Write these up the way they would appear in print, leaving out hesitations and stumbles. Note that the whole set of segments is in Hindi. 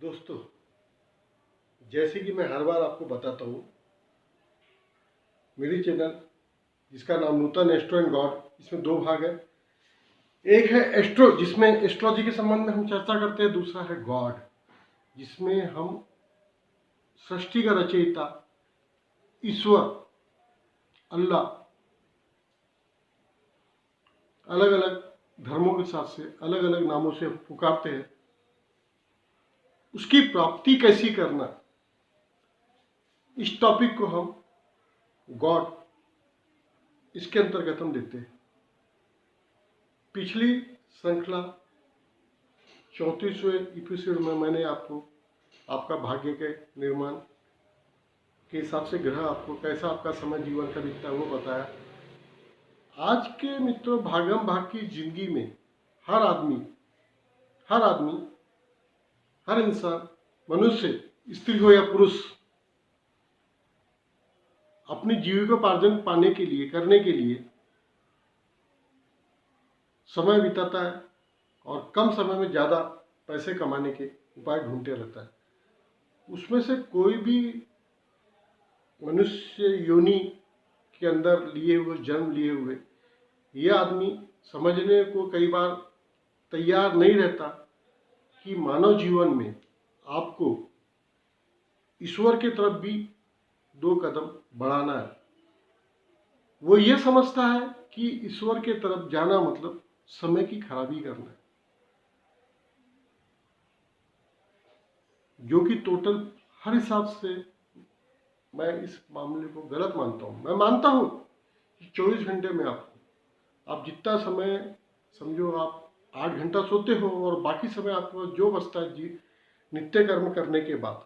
दोस्तों, जैसे कि मैं हर बार आपको बताता हूँ, मेरी चैनल जिसका नाम नूतन एस्ट्रो एंड गॉड, इसमें दो भाग है। एक है एस्ट्रो, जिसमें एस्ट्रोलॉजी के संबंध में हम चर्चा करते हैं। दूसरा है गॉड, जिसमें हम सृष्टि का रचयिता ईश्वर अल्लाह अलग अलग धर्मों के साथ से अलग अलग नामों से पुकारते हैं। उसकी प्राप्ति कैसी करना, इस टॉपिक को हम गॉड इसके अंतर्गत हम देते हैं। पिछली श्रृंखला 34वें एपिसोड में मैंने आपको आपका भाग्य के निर्माण के हिसाब से ग्रह आपको कैसा आपका समय जीवन का दिखता है वो बताया। आज के मित्रों, भागम भाग की जिंदगी में हर आदमी हर इंसान, मनुष्य, स्त्री हो या पुरुष, अपनी जीविकोपार्जन पाने के लिए करने के लिए समय बिताता है और कम समय में ज़्यादा पैसे कमाने के उपाय ढूंढते रहता है। उसमें से कोई भी मनुष्य योनि के अंदर लिए हुए, जन्म लिए हुए ये आदमी समझने को कई बार तैयार नहीं रहता कि मानव जीवन में आपको ईश्वर की तरफ भी 2 कदम बढ़ाना है। वो ये समझता है कि ईश्वर के तरफ जाना मतलब समय की खराबी करना है, जो कि टोटल हर हिसाब से मैं इस मामले को गलत मानता हूँ। मैं मानता हूँ कि 24 घंटे में आप जितना समय, समझो आप 8 घंटा सोते हो और बाकी समय आपको जो बचता है नित्य कर्म करने के बाद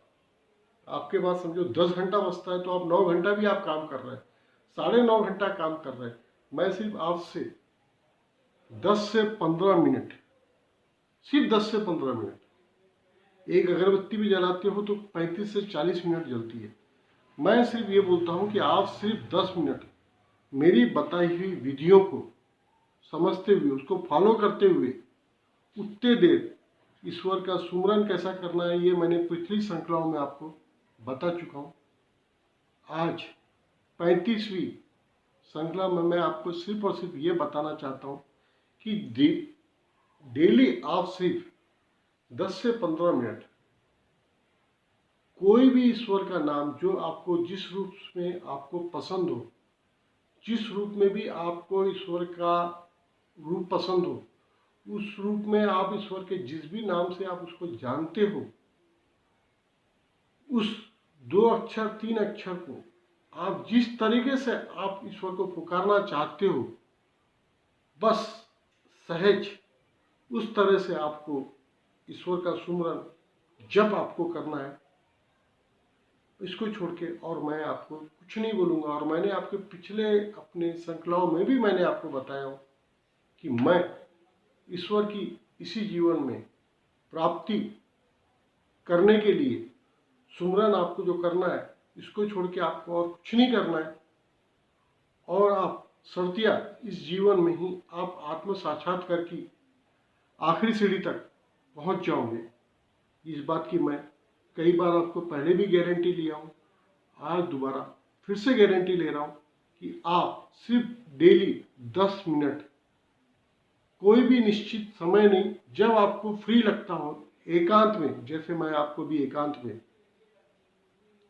आपके पास समझो 10 घंटा बचता है, तो आप 9 घंटा भी आप काम कर रहे हैं, 9.5 घंटा काम कर रहे हैं। मैं सिर्फ आपसे 10 से 15 मिनट, सिर्फ 10 से 15 मिनट, एक अगरबत्ती भी जलाते हो तो 35 से 40 मिनट जलती है। मैं सिर्फ ये बोलता हूँ कि आप सिर्फ 10 मिनट मेरी बताई हुई विधियों को समझते हुए, उसको फॉलो करते हुए उतने देर ईश्वर का सुमरन कैसा करना है, ये मैंने पिछली श्रृंखलाओं में आपको बता चुका हूँ। आज 35वीं श्रृंखला में मैं आपको सिर्फ और सिर्फ ये बताना चाहता हूँ कि डेली आप सिर्फ 10 से 15 मिनट कोई भी ईश्वर का नाम, जो आपको जिस रूप में आपको पसंद हो, जिस रूप में भी आपको ईश्वर का रूप पसंद हो, उस रूप में आप ईश्वर के जिस भी नाम से आप उसको जानते हो, उस 2 अक्षर 3 अक्षर को आप जिस तरीके से आप ईश्वर को पुकारना चाहते हो, बस सहज उस तरह से आपको ईश्वर का सुमरन जब आपको करना है। इसको छोड़ के और मैं आपको कुछ नहीं बोलूँगा। और मैंने आपके पिछले अपने श्रृंखलाओं में भी मैंने आपको बताया हूँ कि मैं ईश्वर की इसी जीवन में प्राप्ति करने के लिए सुमरन आपको जो करना है, इसको छोड़ के आपको और कुछ नहीं करना है। और आप सर्तिया इस जीवन में ही आप आत्म साक्षात्कार की आखिरी सीढ़ी तक पहुंच जाओगे। इस बात की मैं कई बार आपको पहले भी गारंटी लिया हूँ, आज दोबारा फिर से गारंटी ले रहा हूँ कि आप सिर्फ डेली 10 मिनट, कोई भी निश्चित समय नहीं, जब आपको फ्री लगता हो, एकांत में, जैसे मैं आपको भी एकांत में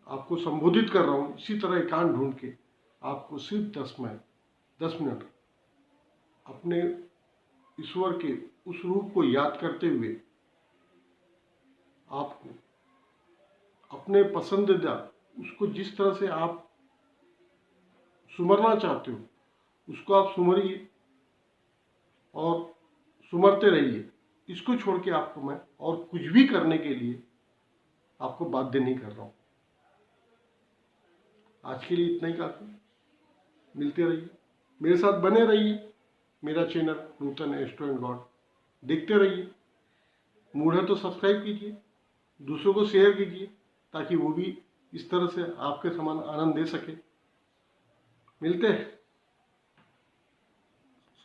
आपको संबोधित कर रहा हूँ, इसी तरह एकांत ढूंढ के आपको सिर्फ 10 मिनट अपने ईश्वर के उस रूप को याद करते हुए आपको अपने पसंदीदा, उसको जिस तरह से आप सुमरना चाहते हो उसको आप सुमरिए और सुमरते रहिए। इसको छोड़ के आपको मैं और कुछ भी करने के लिए आपको बाध्य नहीं कर रहा हूँ। आज के लिए इतना ही काफी। मिलते रहिए, मेरे साथ बने रहिए। मेरा channel Nutan astro and God देखते रहिए। मूड है तो सब्सक्राइब कीजिए, दूसरों को शेयर कीजिए, ताकि वो भी इस तरह से आपके समान आनंद दे सके। मिलते हैं।